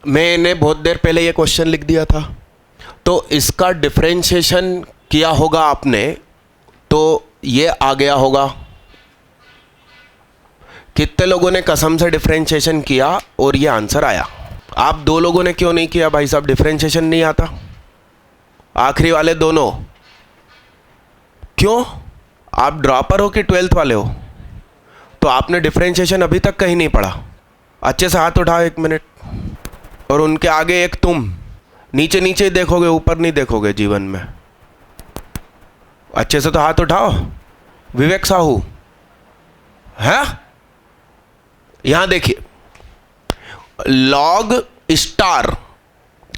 मैंने बहुत देर पहले ये क्वेश्चन लिख दिया था, तो इसका डिफरेंशिएशन किया होगा आपने, तो ये आ गया होगा। कितने लोगों ने कसम से डिफरेंशिएशन किया और ये आंसर आया? आप दो लोगों ने क्यों नहीं किया भाई साहब? डिफरेंशिएशन नहीं आता, आखिरी वाले दोनों। क्यों? आप ड्रॉपर हो कि 12th वाले हो? तो आपने डिफरेंशिएशन अभी तक कहीं नहीं पढ़ा। अच्छे से हाथ उठाओ 1 मिनट। और उनके आगे एक तुम, नीचे नीचे देखोगे, ऊपर नहीं देखोगे जीवन में। अच्छे से तो हाथ उठाओ। विवेक साहू है? यहां देखिए, लॉग स्टार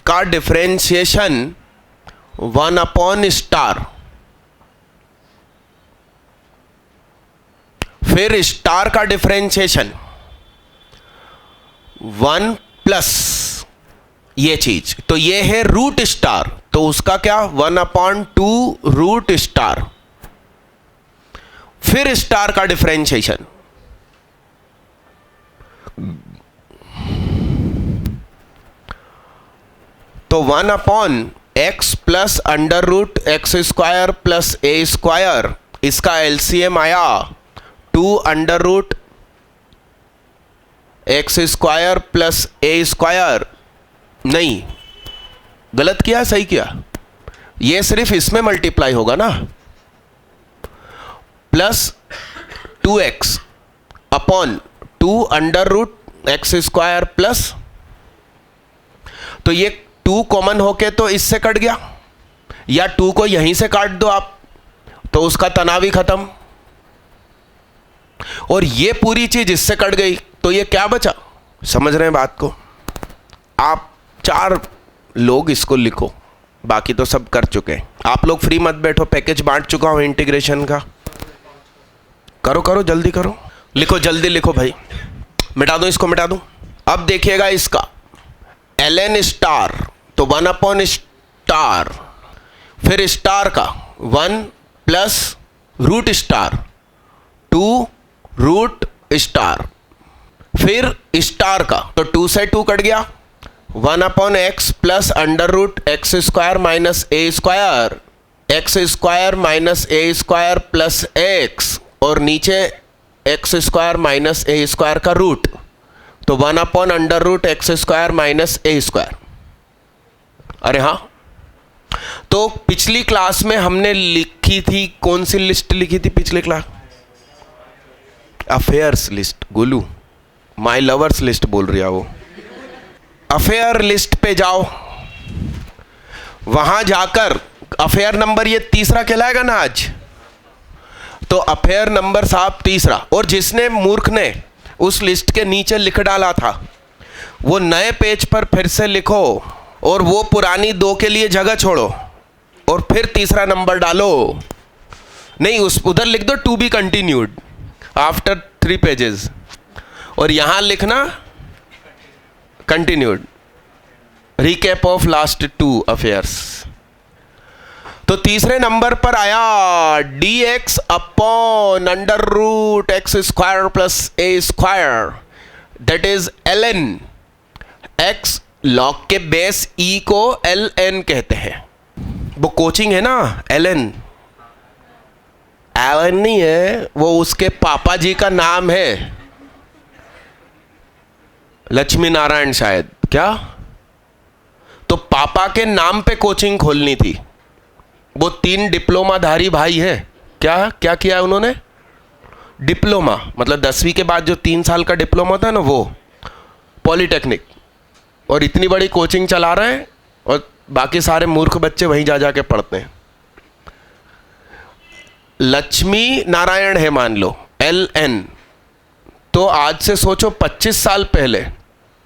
का डिफरेंशिएशन 1/स्टार, फिर स्टार का डिफरेंशिएशन 1 प्लस ये चीज, तो ये है रूट स्टार, तो उसका क्या 1/2 रूट स्टार, फिर स्टार का डिफरेंशिएशन तो 1/x plus under root x square plus a square, इसका एलसीएम आया 2 under root x square plus a square. नहीं, गलत किया, सही किया? ये सिर्फ इसमें मल्टीप्लाई होगा ना, plus 2x upon 2 under root x square plus, तो ये 2 कॉमन होके तो इससे कट गया, या 2 को यहीं से काट दो आप, तो उसका तनाव ही खत्म। और ये पूरी चीज इससे कट गई, तो ये क्या बचा? समझ रहे हैं बात को? आप 4 लोग इसको लिखो, बाकी तो सब कर चुके हैं। आप लोग फ्री मत बैठो, पैकेज बांट चुका हूं इंटीग्रेशन का। करो करो, जल्दी करो, लिखो, जल्दी लिखो भाई। मिटा दूं इसको, मिटा दूं। अब देखिएगा इसका ln स्टार, तो 1/स्टार, फिर स्टार का 1 plus root star 2 root star, फिर स्टार का, तो 2 से 2 कट गया, 1/x plus under root x square minus a square, x square minus a square plus x, और नीचे x square minus a square का रूट, तो 1/अंडर root x square minus a square. अरे हाँ, तो पिछली क्लास में हमने लिखी थी, कौन सी लिस्ट लिखी थी पिछली class? Affairs list. Golu my lovers list बोल रही है वो। अफेयर लिस्ट पे जाओ, वहां जाकर अफेयर नंबर ये तीसरा कहलाएगा ना आज, तो अफेयर नंबर साहब तीसरा। और जिसने मूर्ख ने उस लिस्ट के नीचे लिख डाला था, वो नए पेज पर फिर से लिखो, और वो पुरानी 2 के लिए जगह छोड़ो, और फिर तीसरा नंबर डालो। नहीं, उस उधर लिख दो to be continued after 3 pages, और यहां लिखना continued, recap of last 2 affairs. तो तीसरे नंबर पर आया dx upon under root x square plus a square, that is ln x, log के बेस e को ln कहते हैं। वो कोचिंग है ना, ln नहीं है, वो उसके पापा जी का नाम है, लक्ष्मी नारायण शायद। क्या? तो पापा के नाम पे कोचिंग खोलनी थी। वो 3 डिप्लोमाधारी भाई है। क्या क्या किया है उन्होंने? डिप्लोमा, मतलब 10वीं के बाद जो 3 साल का डिप्लोमा होता है ना, वो पॉलिटेक्निक, और इतनी बड़ी कोचिंग चला रहे हैं, और बाकी सारे मूर्ख बच्चे वहीं जा जाके पढ़ते हैं। लक्ष्मी नारायण है मान लो, LN, तो आज से सोचो 25 साल पहले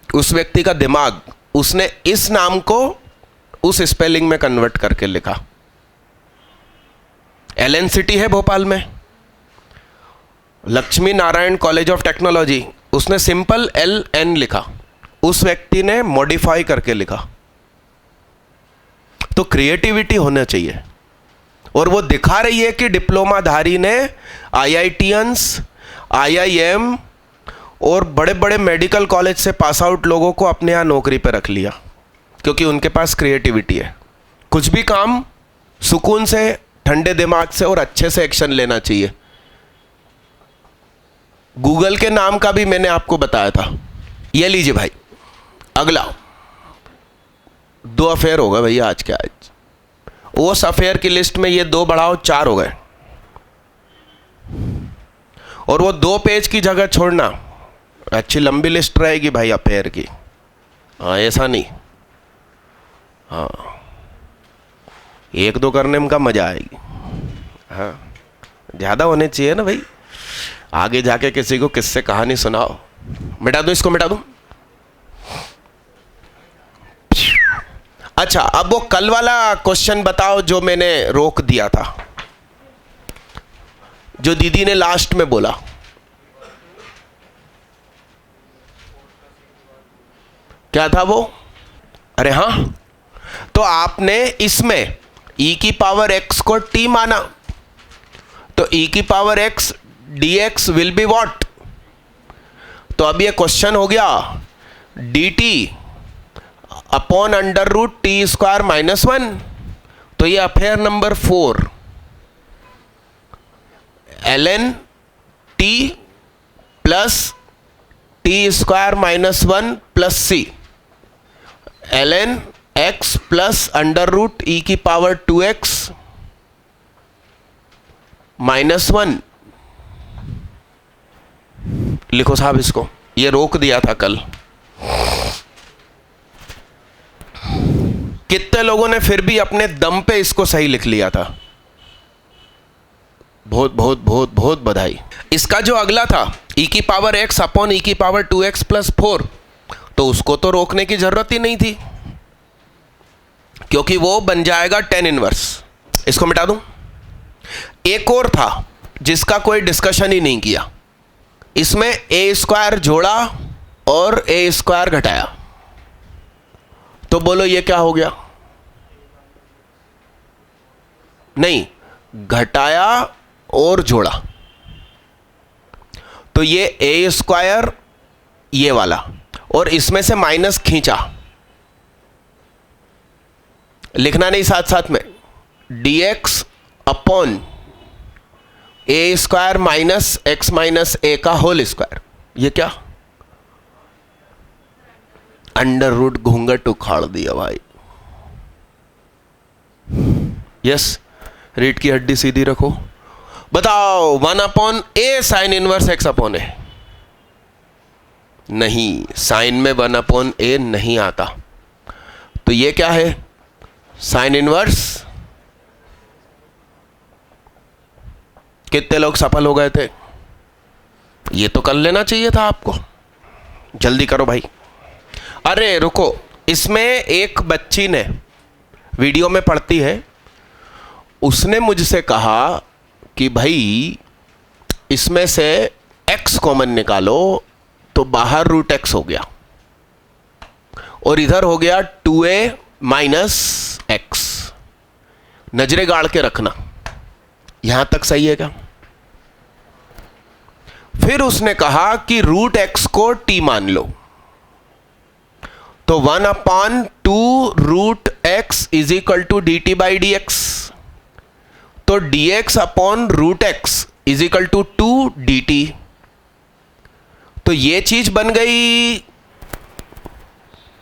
उस व्यक्ति का दिमाग, उसने इस नाम को उस स्पेलिंग में कन्वर्ट करके लिखा। LN सिटी है भोपाल में, Lakshmi Narayan college of technology, उसने सिंपल LN लिखा, उस व्यक्ति ने मॉडिफाई करके लिखा। तो क्रिएटिविटी होना चाहिए, और वो दिखा रही है कि डिप्लोमाधारी ने IITians, IIM और बड़े बड़े मेडिकल कॉलेज से पास आउट लोगों को अपने यहाँ नौकरी पर रख लिया, क्योंकि उनके पास क्रिएटिविटी है। कुछ भी काम सुकून से, ठंडे दिमाग से और अच्छे से एक्शन लेना चाहिए। गूगल के नाम का भी मैंने आपको बताया था। ये लीजिए भाई, अगला 2 अफेयर होगा भैया आज के आज। उस अफेयर की लिस्ट में ये 2 बढ़ाओ 4 हो गए, और वो 2 पेज की जगह छोड़ना, अच्छी लंबी लिस्ट रहेगी भाई अफेयर की। हाँ, ऐसा नहीं, हाँ 1-2 करने में का मजा आएगी। हाँ, ज़्यादा होने चाहिए ना भाई, आगे जाके किसी को किससे कहानी सुनाओ। मिटा दो इसको, मिटा दो। अच्छा, अब वो कल वाला क्वेश्चन बताओ जो मैंने रोक दिया था, जो दीदी ने लास्ट में बोला। क्या था वो? अरे हाँ, तो आपने इसमें e की पावर x को t माना, तो e की power x dx will be what? तो अब ये क्वेश्चन हो गया dt upon under root t square minus 1। तो ये अफेयर नंबर 4, ln t प्लस t square minus 1 plus c ln x plus under root e की पावर 2x माइनस 1। लिखो साहब इसको, ये रोक दिया था कल। कितने लोगों ने फिर भी अपने दम पे इसको सही लिख लिया था? बहुत बहुत बहुत बहुत बधाई। इसका जो अगला था e की पावर x अपॉन e की पावर 2x प्लस 4, तो उसको तो रोकने की जरूरत ही नहीं थी, क्योंकि वो बन जाएगा tan इनवर्स। इसको मिटा दूं। एक और था जिसका कोई डिस्कशन ही नहीं किया, इसमें a स्क्वायर जोड़ा और a स्क्वायर घटाया, तो बोलो ये क्या हो गया? नहीं, घटाया और जोड़ा, तो ये a स्क्वायर ये वाला, और इसमें से माइनस खींचा, लिखना नहीं साथ साथ में, dx अपॉन ए स्क्वायर माइनस एक्स माइनस ए का होल स्क्वायर। ये क्या? अंडर रूट घूंघट उखाड़ दिया भाई। यस, रीट की हड्डी सीधी रखो। बताओ 1 अपॉन ए साइन इनवर्स एक्स अपॉन ए। नहीं, साइन में 1 अपॉन ए नहीं आता, तो ये क्या है? Sine inverse. कितने लोग सफल हो गए थे? ये तो कर लेना चाहिए था आपको। जल्दी करो भाई। अरे रुको, इसमें एक बच्ची ने वीडियो में पढ़ती है, उसने मुझसे कहा कि भाई इसमें से x कॉमन निकालो, तो बाहर रूट x हो गया और इधर हो गया 2a माइनस x। नजरे गाड़ के रखना, यहां तक सही है क्या? फिर उसने कहा कि रूट x को t मान लो, तो 1 upon 2 root x is equal to d t by d x, तो dx upon root x is equal to 2 dt। तो ये चीज बन गई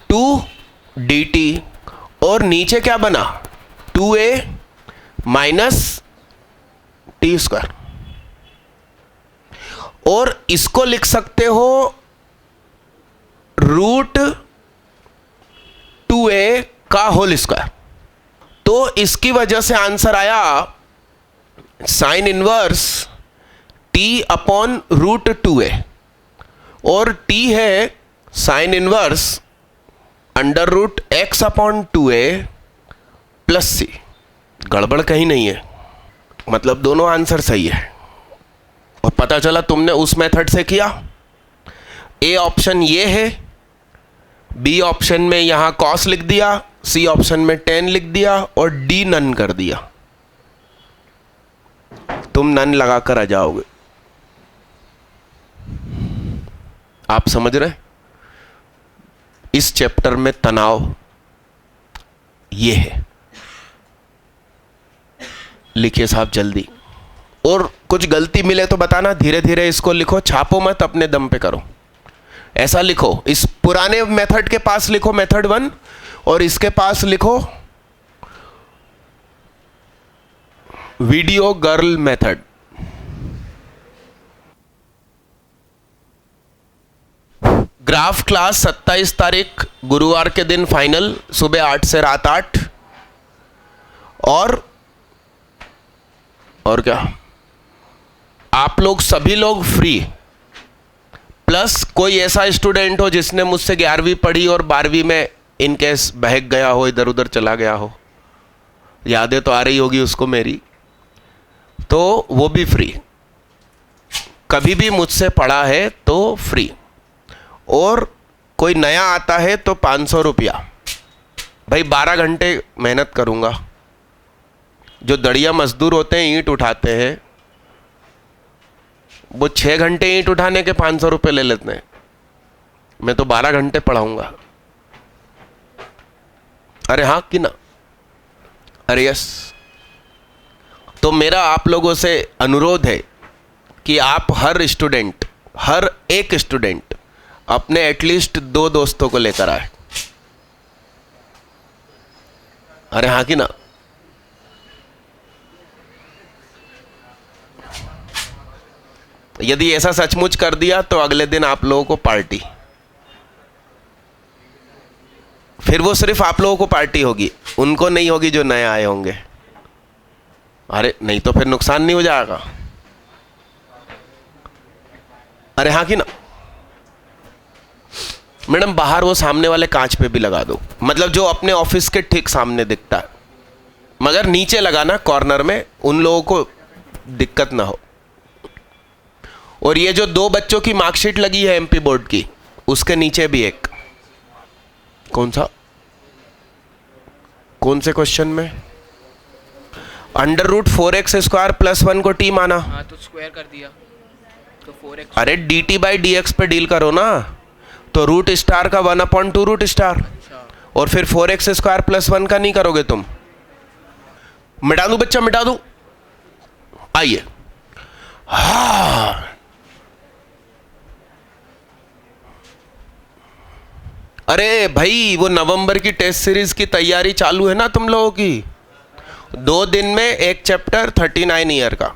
2 dt, और नीचे क्या बना? 2a minus T square. और इसको लिख सकते हो रूट 2a का होल स्क्वायर। तो इसकी वजह से आंसर आया sine inverse t upon root 2a, और t है sine inverse under root x upon 2a plus c। गड़बड़ कहीं नहीं है, मतलब दोनों आंसर सही है। और पता चला तुमने उस मेथड से किया। ए ऑप्शन ये है, बी ऑप्शन में यहां कॉस लिख दिया, सी ऑप्शन में टेन लिख दिया, और डी नन कर दिया। तुम नन लगाकर आ जाओगे। आप समझ रहे हैं? इस चैप्टर में तनाव ये है। लिखिए साहब जल्दी, और कुछ गलती मिले तो बताना, धीरे धीरे इसको लिखो, छापो मत, अपने दम पे करो। ऐसा लिखो, इस पुराने मेथड के पास लिखो मेथड 1, और इसके पास लिखो video girl method. Graph class 27 तारीख गुरुवार के दिन फाइनल, सुबह 8 से रात 8। और क्या, आप लोग सभी लोग फ्री, प्लस कोई ऐसा स्टूडेंट हो जिसने मुझसे 11वीं पढ़ी और 12वीं में इनकेस बहक गया हो, इधर उधर चला गया हो, यादें तो आ रही होगी उसको मेरी, तो वो भी फ्री। कभी भी मुझसे पढ़ा है तो फ्री, और कोई नया आता है तो 500 रुपया। भाई 12 घंटे मेहनत करूंगा। जो दड़िया मजदूर होते हैं, ईंट उठाते हैं, वो 6 घंटे ईंट उठाने के 500 रुपये ले लेते हैं। मैं तो 12 घंटे पढ़ाऊंगा। अरे हाँ कि ना? अरे यस। तो मेरा आप लोगों से अनुरोध है कि आप हर एक स्टूडेंट अपने एटलीस्ट 2 दोस्तों को लेकर आए। अरे हाँ कि ना? यदि ऐसा सचमुच कर दिया तो अगले दिन आप लोगों को पार्टी, फिर वो सिर्फ आप लोगों को पार्टी होगी, उनको नहीं होगी जो नए आए होंगे। अरे नहीं तो फिर नुकसान नहीं हो जाएगा? अरे हाँ कि ना? मैडम बाहर वो सामने वाले कांच पे भी लगा दो, मतलब जो अपने ऑफिस के ठीक सामने दिखता है, मगर नीचे लगाना कॉर्नर में, उन लोगों को दिक्कत ना हो। और ये जो 2 बच्चों की मार्कशीट लगी है एमपी बोर्ड की, उसके नीचे भी एक, कौन से क्वेश्चन में √4x² + 1 को t माना। हाँ तो स्क्वायर कर दिया तो 4x। अरे dt/dx पे डील करो ना, तो √* का 1/2 √*, और फिर 4x² + 1 का नहीं करोगे तुम? मिटा दूं बच्चा, मिटा दूं? आइए। हाँ, अरे भाई वो नवंबर की टेस्ट सीरीज की तैयारी चालू है ना तुम लोगों की। 2 दिन में एक चैप्टर 39 ईयर का।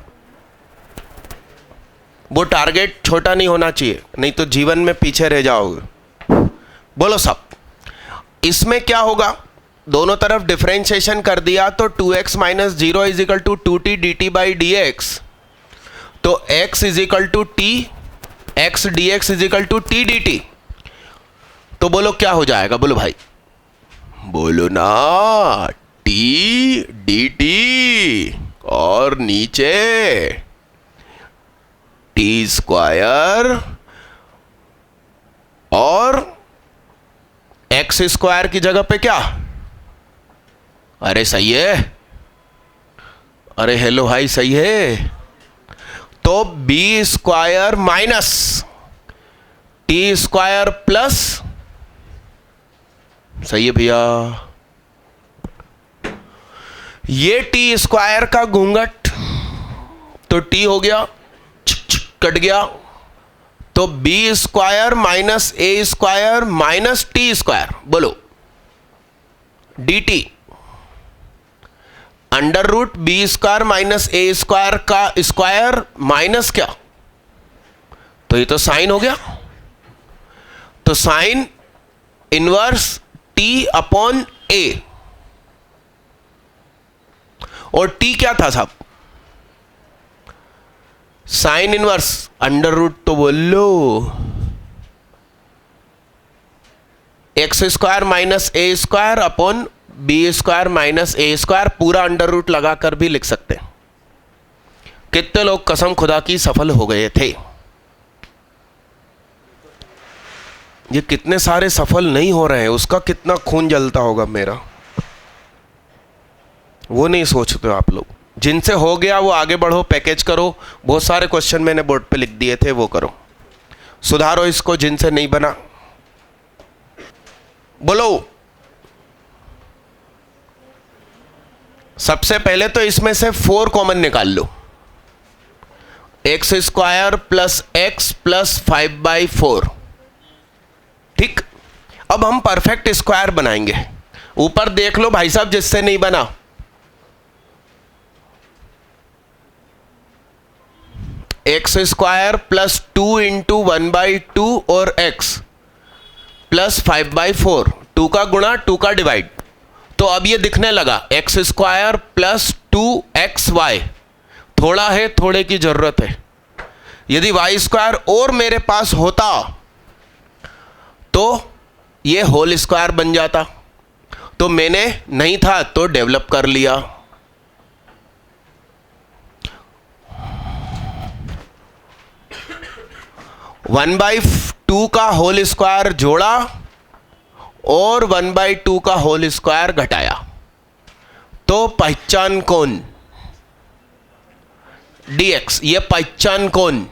वो टारगेट छोटा नहीं होना चाहिए, नहीं तो जीवन में पीछे रह जाओगे। बोलो सब। इसमें क्या होगा, दोनों तरफ डिफरेंशिएशन कर दिया तो 2x - 0 = 2t dt/dx, तो x = t, x dx = t dt। तो बोलो क्या हो जाएगा, बोलो भाई, बोलो ना, t dt, और नीचे t² और x² की जगह पे क्या? अरे सही है, अरे हेलो भाई सही है। तो b² - t² प्लस, सही है भैया, ये t² का घूंघट, तो t हो गया, कट गया, तो b² - a² - t², बोलो dt √b² - a² का स्क्वायर माइनस क्या, तो ये तो साइन हो गया, तो साइन इनवर्स t/a, और t क्या था साहब? साइन इनवर्स √, तो बोलो x² - a² b² - a², पूरा √, लगाकर भी लिख सकते हैं। कितने लोग कसम खुदा की सफल हो गए थे? ये कितने सारे सफल नहीं हो रहे हैं, उसका कितना खून जलता होगा मेरा, वो नहीं सोचते आप लोग। जिनसे हो गया वो आगे बढ़ो, पैकेज करो। बहुत सारे क्वेश्चन मैंने बोर्ड पे लिख दिए थे, वो करो। सुधारो इसको जिनसे नहीं बना, बोलो। सबसे पहले तो इसमें से 4 कॉमन निकाल लो। X square plus x plus 5/4। ठीक, अब हम परफेक्ट स्क्वायर बनाएंगे। ऊपर देख लो भाई साहब जिससे नहीं बना। एक्स स्क्वायर प्लस 2 इंटू 1/2 और एक्स प्लस 5/4। 2 का गुणा 2 का डिवाइड, तो अब ये दिखने लगा एक्स स्क्वायर प्लस 2xy। थोड़ा है, थोड़े की जरूरत है। यदि वाई स्क्वायर और मेरे पास होता तो ये होल स्क्वायर बन जाता, तो मैंने नहीं था तो डेवलप कर लिया। वन बाई 2 का होल स्क्वायर जोड़ा और 1/2 का होल स्क्वायर घटाया, तो पहचान कौन dx, ये पहचान कौन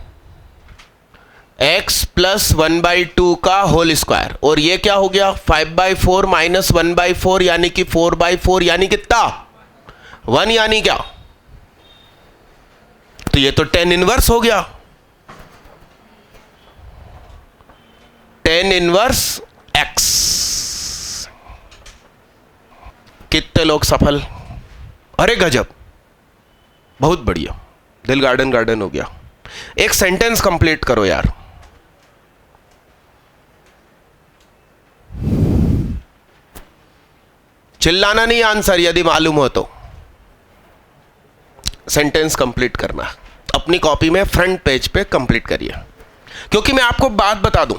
x प्लस 1/2 का होल स्क्वायर, और ये क्या हो गया 5/4 माइनस 1/4 यानी कि 4/4 यानी कितना 1 यानी क्या, तो ये तो tan इनवर्स हो गया। tan inverse x। कितने लोग सफल? अरे गजब, बहुत बढ़िया, दिल गार्डन गार्डन हो गया। एक सेंटेंस कंप्लीट करो यार। चिल्लाना नहीं आंसर, यदि मालूम हो तो सेंटेंस कंप्लीट करना। अपनी कॉपी में फ्रंट पेज पे कंप्लीट करिए, क्योंकि मैं आपको बात बता दूं,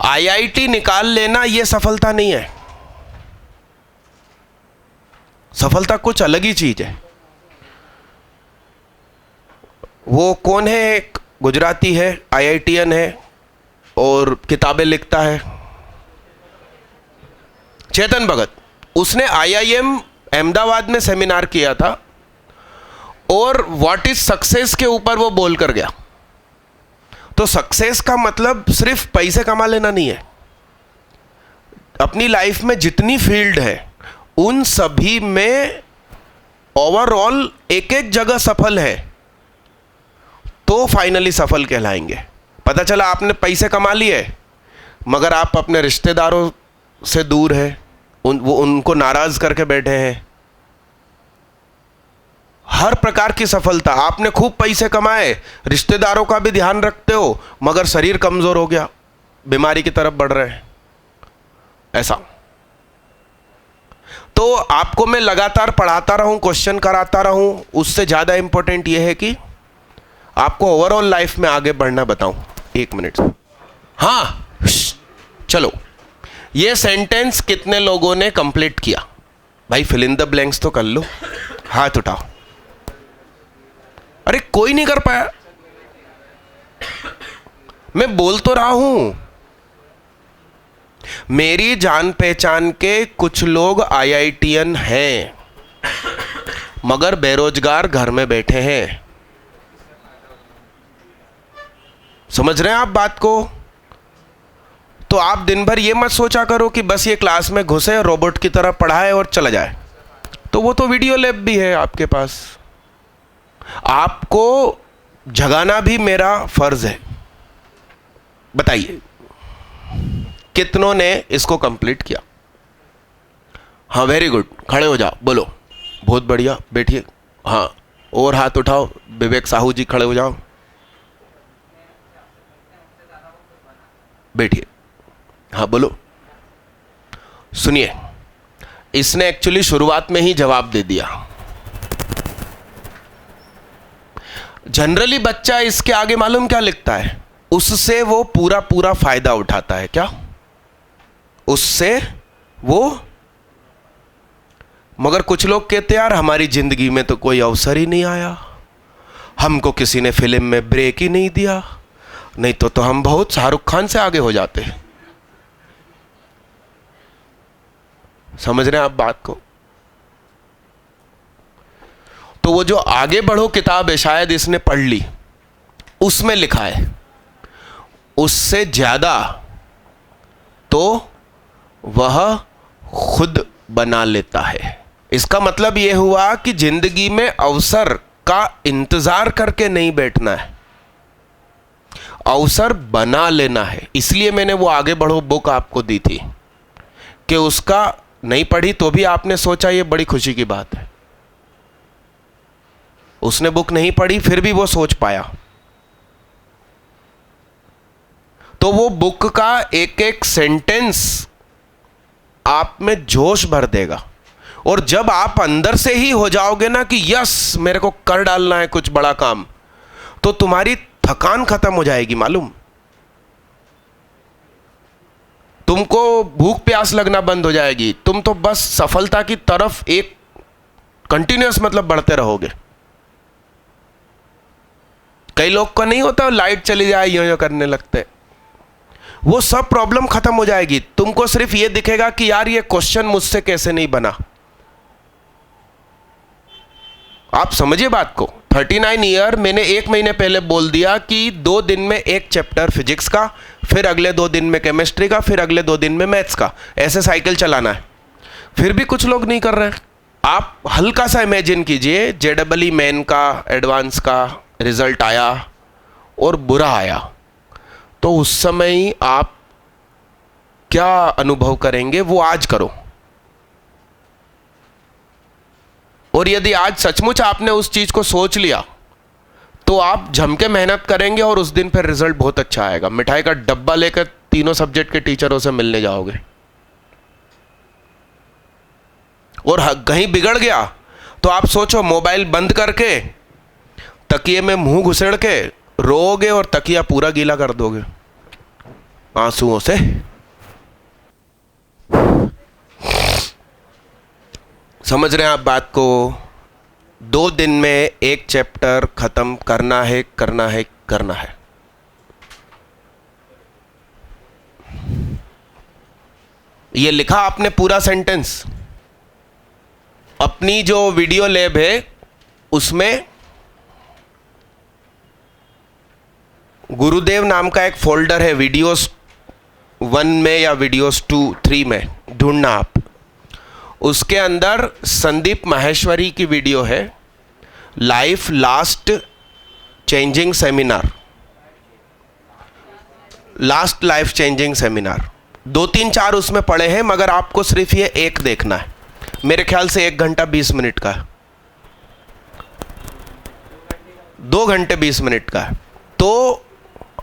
आईआईटी निकाल लेना यह सफलता नहीं है। सफलता कुछ अलग ही चीज है। वो कौन है, एक गुजराती है, आईआईटीएन है और किताबें लिखता है, चेतन भगत। उसने आईआईएम अहमदाबाद में सेमिनार किया था और व्हाट इज सक्सेस के ऊपर वो बोल कर गया। तो सक्सेस का मतलब सिर्फ पैसे कमा लेना नहीं है। अपनी लाइफ में जितनी फील्ड है उन सभी में ओवरऑल एक एक जगह सफल है तो फाइनली सफल कहलाएंगे। पता चला आपने पैसे कमा लिए मगर आप अपने रिश्तेदारों से दूर है, उनको नाराज करके बैठे हैं। हर प्रकार की सफलता, आपने खूब पैसे कमाए, रिश्तेदारों का भी ध्यान रखते हो मगर शरीर कमजोर हो गया, बीमारी की तरफ बढ़ रहे हैं, ऐसा। तो आपको मैं लगातार पढ़ाता रहूं, क्वेश्चन कराता रहूं, उससे ज्यादा इंपॉर्टेंट यह है कि आपको ओवरऑल लाइफ में आगे बढ़ना बताऊं। 1 मिनट। हाँ चलो, ये सेंटेंस कितने लोगों ने कंप्लीट किया? भाई फिल इन द ब्लैंक्स तो कर लो, हाथ उठाओ। अरे कोई नहीं कर पाया, मैं बोल तो रहा हूं। मेरी जान पहचान के कुछ लोग आईआईटीएन हैं मगर बेरोजगार घर में बैठे हैं। समझ रहे हैं आप बात को? तो आप दिन भर ये मत सोचा करो कि बस ये क्लास में घुसे, रोबोट की तरह पढ़ाए और चला जाए। तो वो तो वीडियो लैब भी है आपके पास, आपको जगाना भी मेरा फर्ज है। बताइए कितनों ने इसको कंप्लीट किया? हाँ वेरी गुड, खड़े हो जाओ, बोलो बहुत बढ़िया, बैठिए। हाँ और हाथ उठाओ, विवेक साहू जी खड़े हो जाओ, बैठिए। हाँ बोलो। सुनिए, इसने एक्चुअली शुरुआत में ही जवाब दे दिया। जनरली बच्चा इसके आगे मालूम क्या लिखता है? उससे वो पूरा पूरा फायदा उठाता है। क्या? उससे वो, मगर कुछ लोग कहते यार हमारी जिंदगी में तो कोई अवसर ही नहीं आया, हमको किसी ने फिल्म में ब्रेक ही नहीं दिया, नहीं तो हम बहुत शाहरुख खान से आगे हो जाते। समझ रहे हैं आप बात को? तो वो जो आगे बढ़ो किताब है, शायद इसने पढ़ ली, उसमें लिखा है उससे ज्यादा तो वह खुद बना लेता है। इसका मतलब यह हुआ कि जिंदगी में अवसर का इंतजार करके नहीं बैठना है, अवसर बना लेना है। इसलिए मैंने वो आगे बढ़ो बुक आपको दी थी कि उसका नहीं पढ़ी तो भी आपने सोचा ये बड़ी खुशी की बात है। उसने बुक नहीं पढ़ी फिर भी वो सोच पाया। तो वो बुक का एक एक सेंटेंस आप में जोश भर देगा। और जब आप अंदर से ही हो जाओगे ना कि यस मेरे को कर डालना है कुछ बड़ा काम, तो तुम्हारी थकान खत्म हो जाएगी। मालूम, तुमको भूख प्यास लगना बंद हो जाएगी। तुम तो बस सफलता की तरफ एक कंटिन्यूअस मतलब बढ़ते रहोगे। कई लोग को नहीं होता, लाइट चली जाए यूं यूं करने लगते, वो सब प्रॉब्लम खत्म हो जाएगी। तुमको सिर्फ ये दिखेगा कि यार ये क्वेश्चन मुझसे कैसे नहीं बना। आप समझिए बात को। 39 ईयर मैंने 1 महीने पहले बोल दिया कि 2 दिन में एक चैप्टर फिजिक्स का, फिर अगले 2 दिन में केमिस्ट्री का, फिर अगले 2 दिन में मैथ्स का, ऐसे साइकिल चलाना है। फिर भी कुछ लोग नहीं कर रहे हैं। आप हल्का सा इमेजिन कीजिए, JEE मेन का एडवांस का रिजल्ट आया और बुरा आया, तो उस समय ही आप क्या अनुभव करेंगे वो आज करो। और यदि आज सचमुच आपने उस चीज को सोच लिया तो आप जम के मेहनत करेंगे और उस दिन फिर रिजल्ट बहुत अच्छा आएगा। मिठाई का डब्बा लेकर तीनों सब्जेक्ट के टीचरों से मिलने जाओगे। और कहीं बिगड़ गया तो आप सोचो, मोबाइल बंद करके तकिए में मुंह घुसेड़ के रोओगे और तकिया पूरा गीला कर दोगे आंसुओं से। समझ रहे हैं आप बात को? 2 दिन में एक चैप्टर खत्म करना है, करना है, करना है। ये लिखा आपने पूरा सेंटेंस। अपनी जो वीडियो लैब है उसमें गुरुदेव नाम का एक फोल्डर है, वीडियोस 1 में या वीडियोस 2, 3 में ढूंढना आप। उसके अंदर संदीप माहेश्वरी की वीडियो है, life last changing seminar, last life changing seminar. 2, 3, 4 उसमें पड़े हैं, मगर आपको सिर्फ ये एक देखना है। मेरे ख्याल से 1 घंटा 20 मिनट का है, 2 घंटे 20 मिनट का है। तो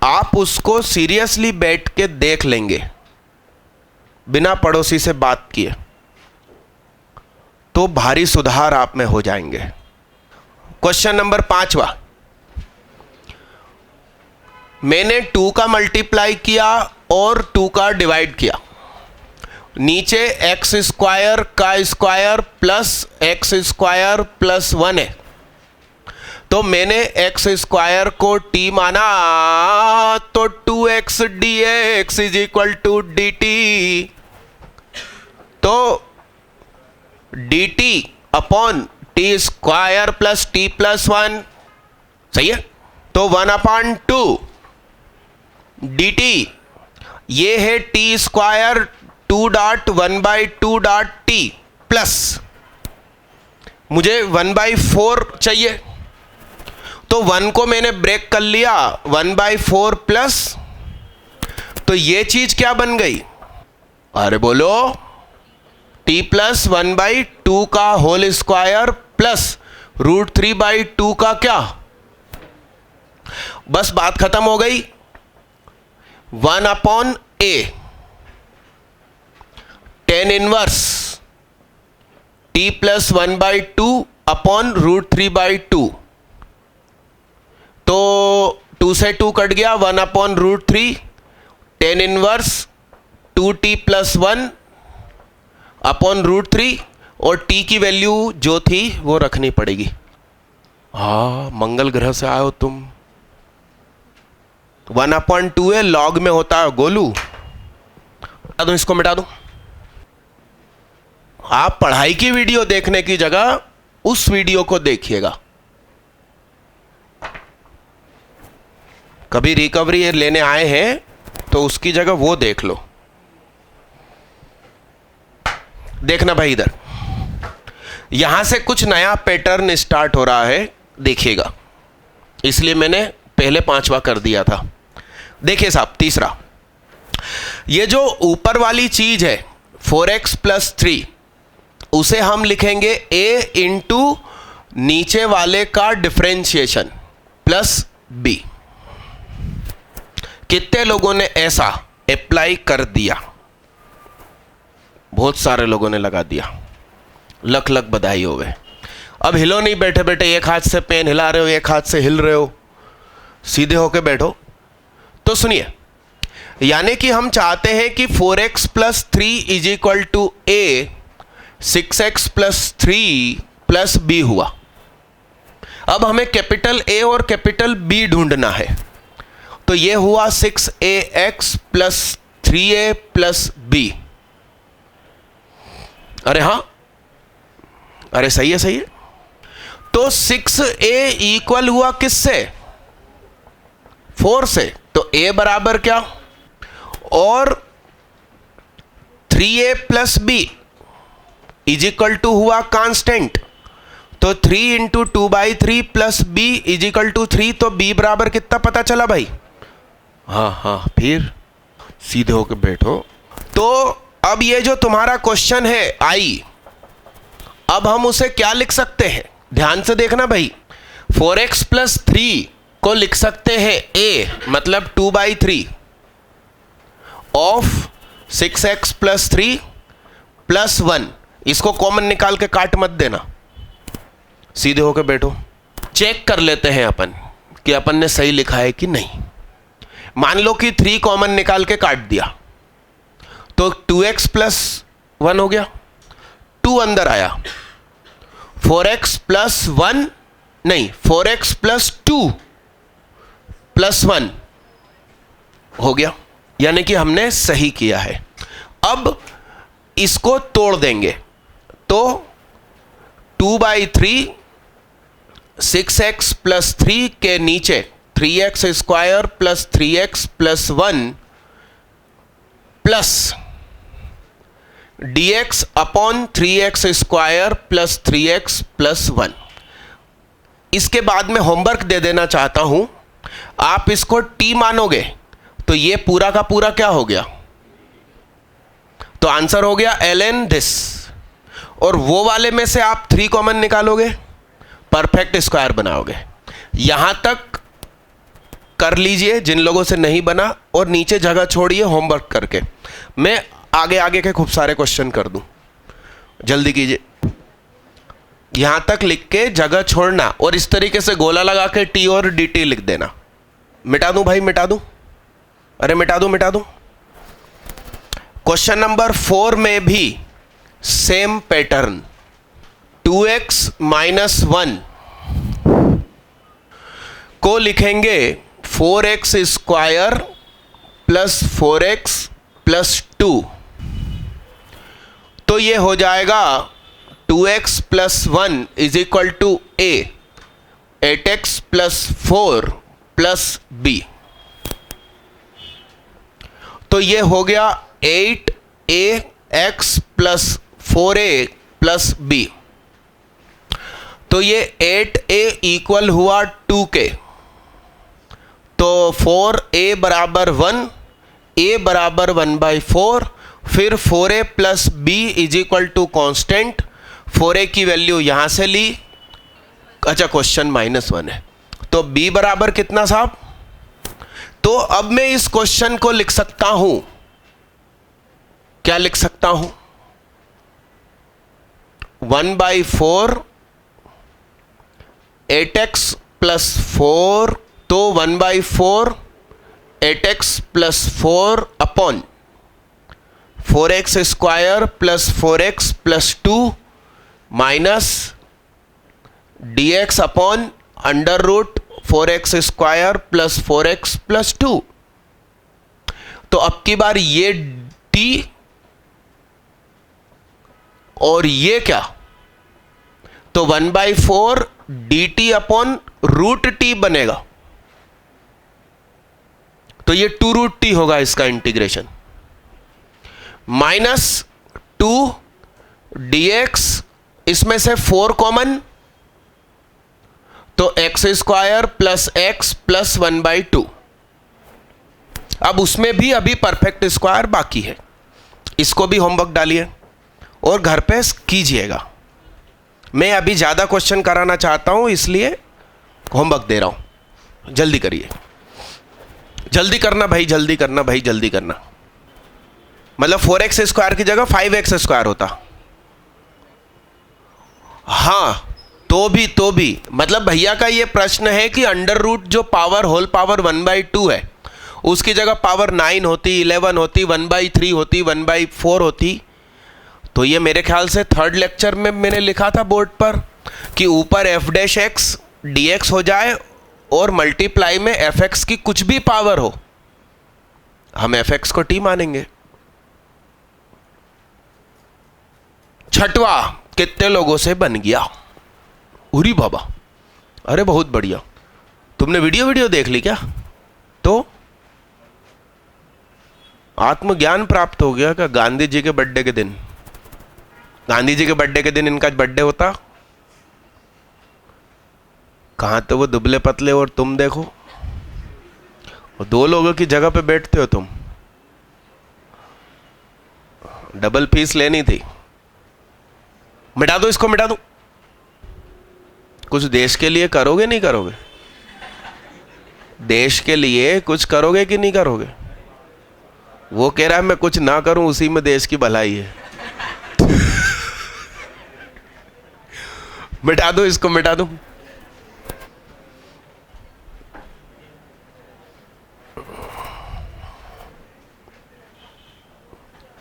आप उसको सीरियसली बैठ के देख लेंगे बिना पड़ोसी से बात किए, तो भारी सुधार आप में हो जाएंगे। क्वेश्चन नंबर 5वां, मैंने 2 का मल्टीप्लाई किया और 2 का डिवाइड किया। नीचे x स्क्वायर का square plus x square plus 1 है, तो मैंने x स्क्वायर को t माना, तो 2x dx is equal to dt। तो dt upon t square plus t plus 1, सही है। तो 1/2 dt, ये है टी स्क्वायर 2.1/2.t प्लस मुझे 1/4 चाहिए, तो 1 को मैंने ब्रेक कर लिया, 1/4 प्लस, तो ये चीज क्या बन गई? अरे बोलो, t प्लस 1/2 का होल स्क्वायर प्लस √3/2 का क्या? बस बात खत्म हो गई। 1/a tan inverse t plus 1/2 upon √3/2। तो 2 से 2 कट गया, 1/√3 tan inverse 2t plus 1 upon √3, और t की वैल्यू जो थी वो रखनी पड़ेगी। हाँ, मंगल ग्रह से आए हो तुम। 1/2 है, लॉग में होता है गोलू। मिटा दूं, इसको मिटा दूं। आप पढ़ाई की वीडियो देखने की जगह उस वीडियो को देखिएगा। कभी रिकवरी लेने आए हैं तो उसकी जगह वो देख लो। देखना भाई, इधर यहां से कुछ नया पैटर्न स्टार्ट हो रहा है, देखिएगा, इसलिए मैंने पहले 5वां कर दिया था। देखिए साहब, तीसरा, ये जो ऊपर वाली चीज है 4x + 3, उसे हम लिखेंगे a इंटू नीचे वाले का डिफरेंशिएशन प्लस b। कितने लोगों ने ऐसा अप्लाई कर दिया? बहुत सारे लोगों ने लगा दिया, लख लख बधाई होवे। अब हिलो नहीं बैठे बैठे, एक हाथ से पेन हिला रहे हो, एक हाथ से हिल रहे हो, सीधे होके बैठो। तो सुनिए, यानी कि हम चाहते हैं कि 4x + 3 = a, 6x + 3 + b हुआ। अब हमें कैपिटल A और कैपिटल B ढूंढना है। तो ये हुआ 6ax + 3a + b। अरे हाँ, अरे सही है, सही है। तो 6a इक्वल हुआ किससे? 4 से। तो a बराबर क्या? और 3a + b = हुआ कांस्टेंट। तो 3 × 2/3 + b = 3। तो b बराबर कितना पता चला भाई? हाँ, फिर सीधे होकर बैठो। तो अब ये जो तुम्हारा क्वेश्चन है आई, अब हम उसे क्या लिख सकते हैं? ध्यान से देखना भाई, 4x + 3 को लिख सकते हैं a, मतलब 2/3 ऑफ 6x + 3 + 1। इसको कॉमन निकाल के काट मत देना, सीधे होकर बैठो। चेक कर लेते हैं अपन कि अपन ने सही लिखा है कि नहीं। मान लो कि 3 कॉमन निकाल के काट दिया, तो 2x + 1 हो गया, 2 अंदर आया, 4x + 1 नहीं, 4x + 2 + 1 हो गया, यानी कि हमने सही किया है। अब इसको तोड़ देंगे, तो 2/3 6x + 3 के नीचे 3x² + 3x + 1 plus dx/3x² + 3x + 1। इसके बाद में होमवर्क दे देना चाहता हूं, आप इसको t मानोगे तो ये पूरा का पूरा क्या हो गया? तो आंसर हो गया ln दिस। और वो वाले में से आप 3 कॉमन निकालोगे, परफेक्ट स्क्वायर बनाओगे। यहां तक कर लीजिए जिन लोगों से नहीं बना, और नीचे जगह छोड़िए होमवर्क करके। मैं आगे आगे के खूब सारे क्वेश्चन कर दूं, जल्दी कीजिए। यहां तक लिख के जगह छोड़ना, और इस तरीके से गोला लगा के टी और dt लिख देना। मिटा दूं भाई, मिटा दूं? अरे मिटा दूं। क्वेश्चन नंबर 4 में भी सेम पैटर्न, 2x - 1 को लिखेंगे 4x² + 4x + 2। तो ये हो जाएगा 2x + 1 = a, 8x + 4 + b। तो ये हो गया 8ax + 4a + b। तो ये 8a इक्वल हुआ 2k। तो 4a = 1, a = 1/4, फिर 4a + b = कांस्टेंट। 4a की वैल्यू यहां से ली, अच्छा क्वेश्चन -1 है, तो b बराबर कितना साहब? तो अब मैं इस क्वेश्चन को लिख सकता हूं, क्या लिख सकता हूं? 1/4 8x + 4, तो 1/4 8x + 4 upon 4x² + 4x + 2 minus dx/√4x² + 4x + 2। तो अब की बार ये t और ये क्या? तो 1/4 dt/√t बनेगा। तो ये 2√t होगा इसका इंटीग्रेशन, -2 dx, इसमें से 4 कॉमन, तो x² प्लस x प्लस 1/2। अब उसमें भी अभी परफेक्ट स्क्वायर बाकी है, इसको भी होमवर्क डालिए और घर पे कीजिएगा। मैं अभी ज़्यादा क्वेश्चन कराना चाहता हूं, इसलिए होमवर्क दे रहा हूं। जल्दी करिए, जल्दी करना भाई, जल्दी करना भाई, जल्दी करना। मतलब 4x² की जगह 5x² होता। हाँ, तो भी मतलब भैया का ये प्रश्न है कि अंडर रूट जो पावर होल पावर 1/2 है, उसकी जगह पावर 9 होती, 11 होती, 1/3 होती, 1/4 होती। तो ये मेरे ख्याल से 3rd लेक्चर में मैंने लिखा था बोर्ड पर कि ऊपर f' dx हो जाए और मल्टीप्लाई में fx की कुछ भी पावर हो, हम fx को t मानेंगे। छठवा कितने लोगों से बन गया? उरी बाबा, अरे बहुत बढ़िया। तुमने वीडियो देख ली क्या? तो आत्मज्ञान प्राप्त हो गया क्या? गांधी जी के बर्थडे के दिन, गांधी जी के बर्थडे के दिन इनका बर्थडे होता, कहां तो वो दुबले पतले और तुम देखो, और 2 लोगों की जगह पे बैठते हो तुम। डबल फीस लेनी थी। मिटा दो इसको, मिटा दो। कुछ देश के लिए करोगे नहीं करोगे? देश के लिए कुछ करोगे कि नहीं करोगे? वो कह रहा है मैं कुछ ना करूं, उसी में देश की भलाई है। मिटा दो इसको, मिटा दो।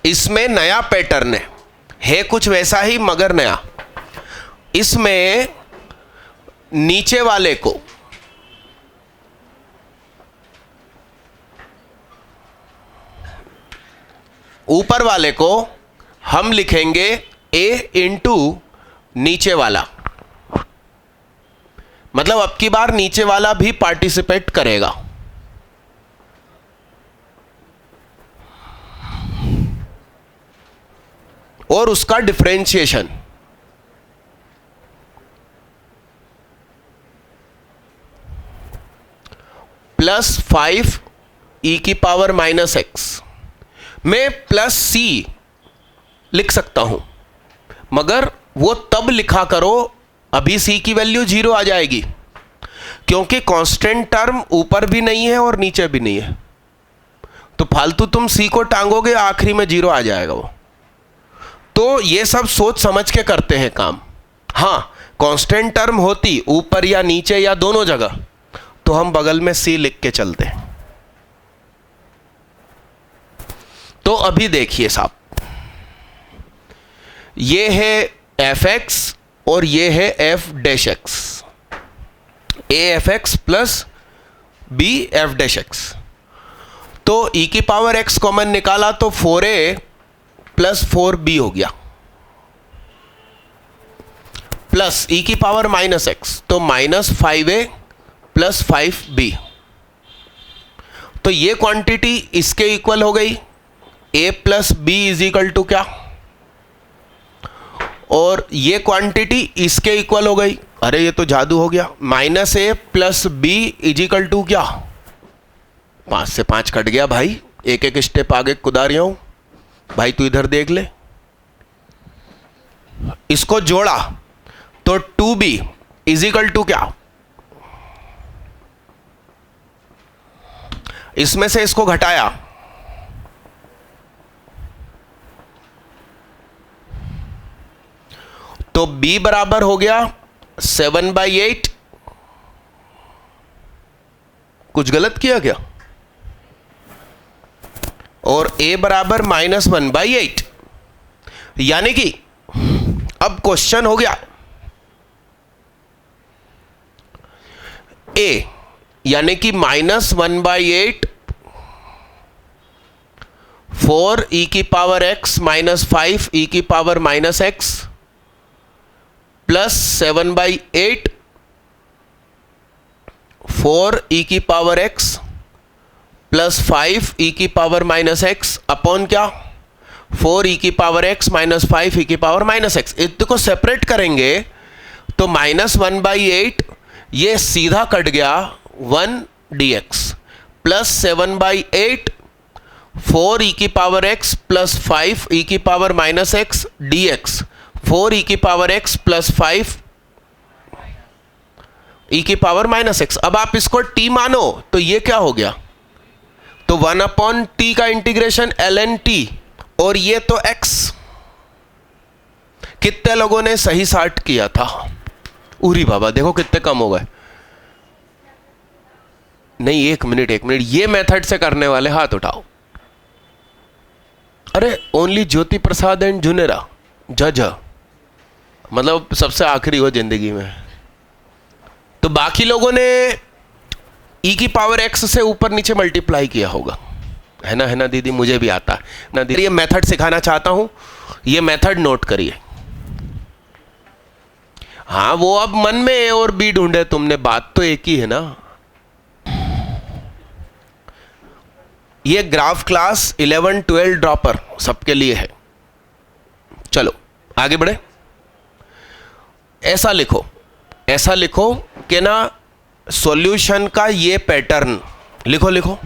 इसमें नया पैटर्न है कुछ वैसा ही मगर नया। इसमें नीचे वाले को ऊपर वाले को हम लिखेंगे a इंटू नीचे वाला, मतलब अब की बार नीचे वाला भी पार्टिसिपेट करेगा। और उसका डिफरेंशिएशन +5 e⁻⁻x, मैं +c लिख सकता हूं, मगर वो तब लिखा करो अभी c की वैल्यू 0 आ जाएगी, क्योंकि कांस्टेंट टर्म ऊपर भी नहीं है और नीचे भी नहीं है, तो फालतू तुम c को टांगोगे, आखिरी में 0 आ जाएगा वो। तो ये सब सोच समझ के करते हैं काम। हाँ, कांस्टेंट टर्म होती ऊपर या नीचे या दोनों जगह, तो हम बगल में c लिख के चलते हैं। तो अभी देखिए साहब, ये है f(x) और ये है f'(x), a(f(x) प्लस b(f')। तो e⁻x कॉमन निकाला तो 4a प्लस 4b हो गया, प्लस e⁻⁻x, तो -5a प्लस 5b। तो ये क्वांटिटी इसके इक्वल हो गई, a plus b is equal to क्या, और ये क्वांटिटी इसके इक्वल हो गई। अरे ये तो जादू हो गया, -a plus b is equal to क्या, 5 से 5 कट गया भाई, एक एक स्टेप आगे कुदा रहा हूं भाई, तू इधर देख ले। इसको जोड़ा तो 2b इज इक्वल टू क्या, इसमें से इसको घटाया तो b बराबर हो गया 7/8। कुछ गलत किया क्या? और a बराबर -1/8, यानी कि अब क्वेश्चन हो गया a यानी कि -1/8 4 e⁻x - 5 e⁻⁻x plus 7/8 4 e⁻x plus 5 ई की पावर माइनस एक्स अपॉन क्या 4 ई की पावर एक्स माइनस 5 ई की पावर माइनस एक्स। इसको सेपरेट करेंगे तो -1/8 ये सीधा कट गया 1 dx प्लस 7/8 4 ई की पावर x प्लस 5 ई की पावर माइनस एक्स dx 4 ई की पावर x प्लस 5 ई की पावर माइनस एक्स। अब आप इसको t मानो तो ये क्या हो गया, तो 1/t का इंटीग्रेशन ln t, और ये तो x। कितने लोगों ने सही साठ किया था? उरी बाबा देखो कितने कम हो गए। नहीं, एक मिनट, ये मेथड से करने वाले हाथ उठाओ। अरे ओनली ज्योति प्रसाद एंड जुनेरा जज, मतलब सबसे आखिरी हो जिंदगी में। तो बाकी लोगों ने e की पावर x से ऊपर नीचे मल्टीप्लाई किया होगा, है ना दीदी? मुझे भी आता है ना दीदी। ये मेथड सिखाना चाहता हूं, ये मेथड नोट करिए। हाँ, वो अब मन में ए और बी ढूंढे तुमने, बात तो एक ही है ना। ये ग्राफ क्लास 11 12 ड्रॉपर सबके लिए है। चलो आगे बढ़े। ऐसा लिखो कि ना सॉल्यूशन का ये पैटर्न लिखो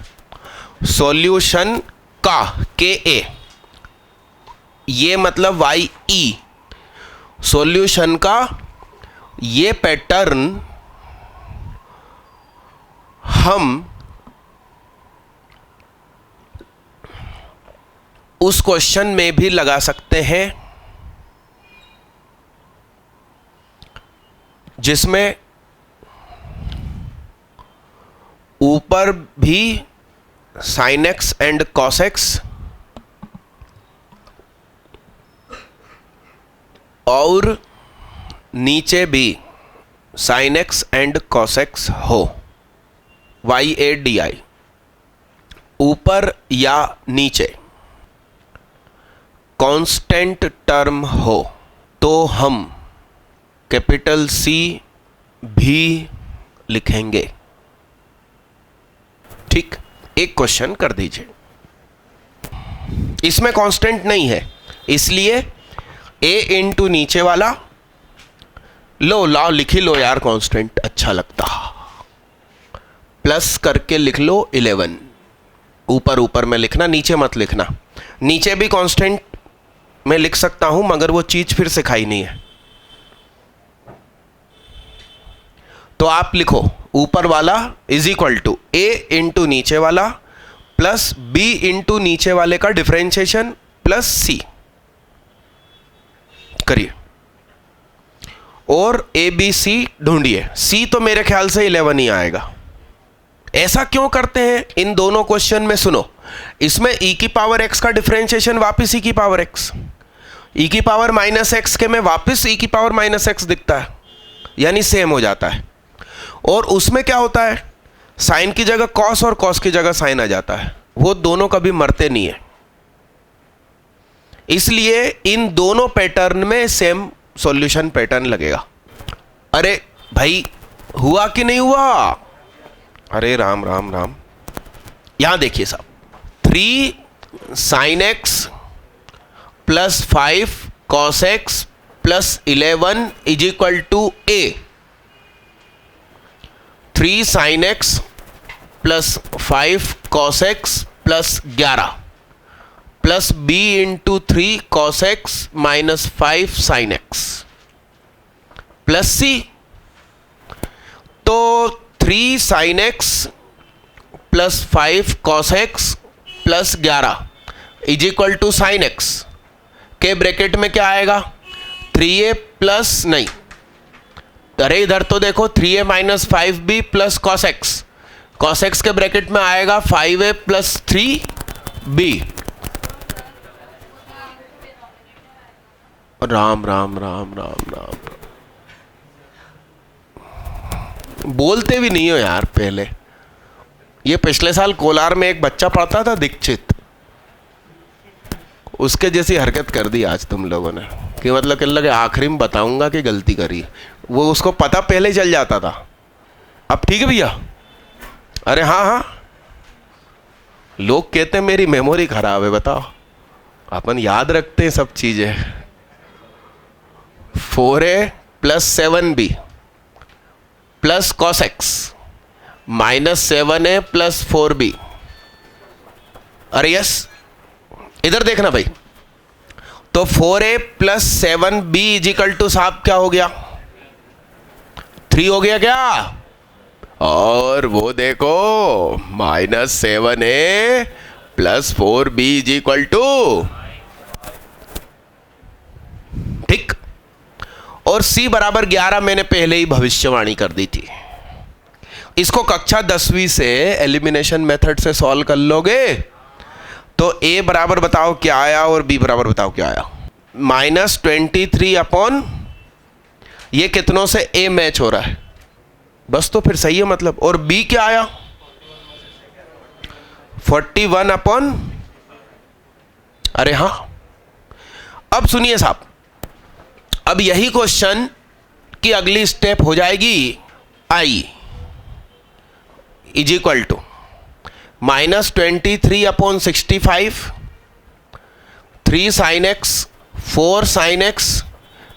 सॉल्यूशन का के ए, ये मतलब वाई ई, सॉल्यूशन का ये पैटर्न हम उस क्वेश्चन में भी लगा सकते हैं जिसमें ऊपर भी sin x and cos x और नीचे भी sin x and cos x हो, y/a/di, ऊपर या नीचे कांस्टेंट टर्म हो तो हम कैपिटल C भी लिखेंगे। ठीक, एक क्वेश्चन कर दीजिए। इसमें कांस्टेंट नहीं है, इसलिए a इंटू नीचे वाला लो, लाओ लिख ही लो यार, कांस्टेंट अच्छा लगता, प्लस करके लिख लो 11। ऊपर में लिखना, नीचे मत लिखना। नीचे भी कांस्टेंट मैं लिख सकता हूं, मगर वो चीज फिर सिखाई नहीं है। तो आप लिखो ऊपर वाला is equal to a into नीचे वाला प्लस b इंटू नीचे वाले का डिफरेंशिएशन प्लस c करिए, और a b c ढूंढिए। c तो मेरे ख्याल से 11 ही आएगा। ऐसा क्यों करते हैं इन दोनों क्वेश्चन में? सुनो, इसमें e की पावर x का डिफरेंशिएशन वापस e की पावर x, e की पावर माइनस एक्स के में वापस e की पावर माइनस एक्स दिखता है, यानी सेम हो जाता है। और उसमें क्या होता है, साइन की जगह कॉस और कॉस की जगह साइन आ जाता है, वो दोनों कभी मरते नहीं है। इसलिए इन दोनों पैटर्न में सेम सॉल्यूशन पैटर्न लगेगा। अरे भाई हुआ कि नहीं हुआ? अरे राम राम राम। यहां देखिए साहब, 3 sin x plus 5 cos x plus 11 is equal to a। 3 sin x plus 5 cos x plus 11 plus b into 3 cos x minus 5 sin x plus c। तो 3 sin x plus 5 cos x plus 11 is equal to sine x के bracket में क्या आएगा, 3a plus, नहीं, अरे इधर तो देखो 3a minus 5b plus cos x के ब्रैकेट में आएगा 5a plus 3b। Ram Ram Ram Ram Ram. बोलते भी नहीं हो यार। पहले ये पिछले साल कोलार में एक बच्चा पढ़ता था दीक्षित, उसके जैसी हरकत कर दी आज तुम लोगों ने, कि मतलब कहने लगे आखिरी में बताऊंगा कि गलती करी। वो उसको पता पहले चल जाता था। अब ठीक है भैया? अरे हाँ हाँ, लोग कहते हैं मेरी मेमोरी खराब है, बताओ, अपन याद रखते हैं सब चीजें। 4a plus 7b plus cos x minus 7a plus 4b। अरे यस, इधर देखना भाई, तो 4a plus 7b is equal to साहब क्या हो गया, 3 हो गया क्या? और वो देखो minus 7a plus 4b is equal to, ठीक। और c बराबर 11 मैंने पहले ही भविष्यवाणी कर दी थी। इसको कक्षा 10वीं से एलिमिनेशन मेथड से सॉल्व कर लोगे तो a बराबर बताओ क्या आया और b बराबर बताओ क्या आया, -23 अपॉन, ये कितनों से a मैच हो रहा है, बस तो फिर सही है मतलब। और b क्या आया, 41 अपॉन, अरे हाँ। अब सुनिए साहब, अब यही क्वेश्चन की अगली स्टेप हो जाएगी i is equal to -23 upon 65, 3 sin x 4 sin x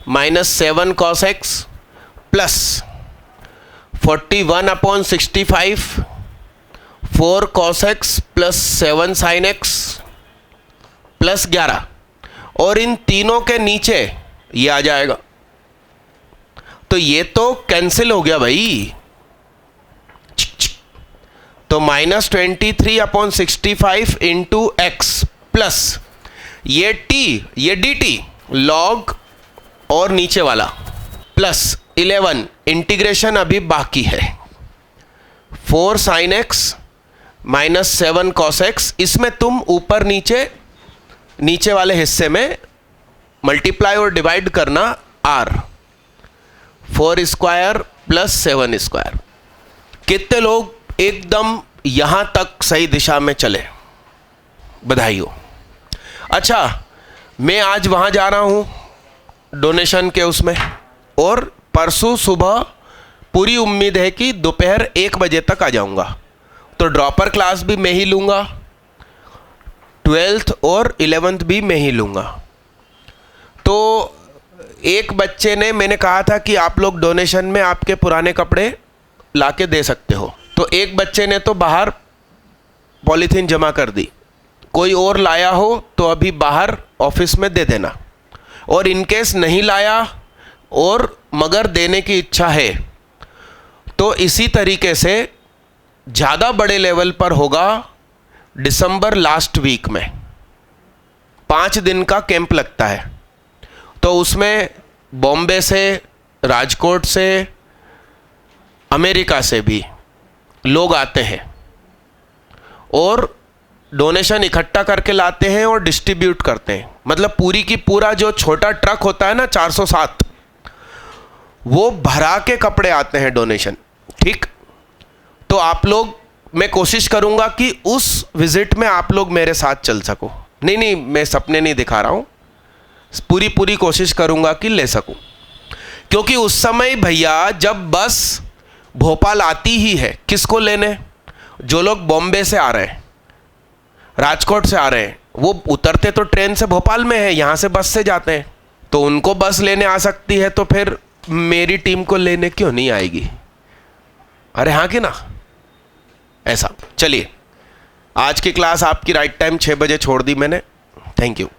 minus 7 cos x plus 41 upon 65 4 cos x plus 7 sin x plus 11, और इन तीनों के नीचे ये आ जाएगा। तो ये तो कैंसिल हो गया भाई, तो -23 अपॉन 65 इंटू एक्स प्लस ये t, ये dt लॉग और नीचे वाला प्लस 11, इंटीग्रेशन अभी बाकी है, 4 sin x minus 7 cos x, इसमें तुम ऊपर नीचे वाले हिस्से में मल्टीप्लाई और डिवाइड करना r, 4 स्क्वायर प्लस 7 स्क्वायर। कितने लोग एकदम यहां तक सही दिशा में चले, बधाई हो। अच्छा, मैं आज वहां जा रहा हूं डोनेशन के उसमें, और परसों सुबह पूरी उम्मीद है कि दोपहर 1 बजे तक आ जाऊंगा, तो ड्रॉपर क्लास भी मैं ही लूंगा, 12th और 11th भी मैं ही लूंगा। तो एक बच्चे ने, मैंने कहा था कि आप लोग डोनेशन में आपके पुराने कपड़े लाके दे सकते हो, तो एक बच्चे ने तो बाहर पॉलीथीन जमा कर दी, कोई और लाया हो तो अभी बाहर ऑफिस में दे देना, और इनकेस नहीं लाया और मगर देने की इच्छा है तो इसी तरीके से ज़्यादा बड़े लेवल पर होगा दिसंबर लास्ट वीक में, 5 दिन का कैंप लगता है, तो उसमें बॉम्बे से, राजकोट से, अमेरिका से भी लोग आते हैं और डोनेशन इकट्ठा करके लाते हैं और डिस्ट्रीब्यूट करते हैं। मतलब पूरी की पूरा जो छोटा ट्रक होता है ना 407, वो भरा के कपड़े आते हैं डोनेशन, ठीक। तो आप लोग, मैं कोशिश करूंगा कि उस विजिट में आप लोग मेरे साथ चल सको। नहीं, मैं सपने नहीं दिखा रहा हूं, पूरी कोशिश करूंगा कि ले सकूं, क्योंकि उस समय भैया जब बस भोपाल आती ही है किसको लेने, जो लोग बॉम्बे से आ रहे हैं, राजकोट से आ रहे हैं, वो उतरते तो ट्रेन से भोपाल में है, यहाँ से बस से जाते हैं, तो उनको बस लेने आ सकती है, तो फिर मेरी टीम को लेने क्यों नहीं आएगी? अरे हाँ कि ना, ऐसा। चलिए, आज की क्लास आपकी राइट टाइम 6 बजे छोड़ दी मैंने। Thank you.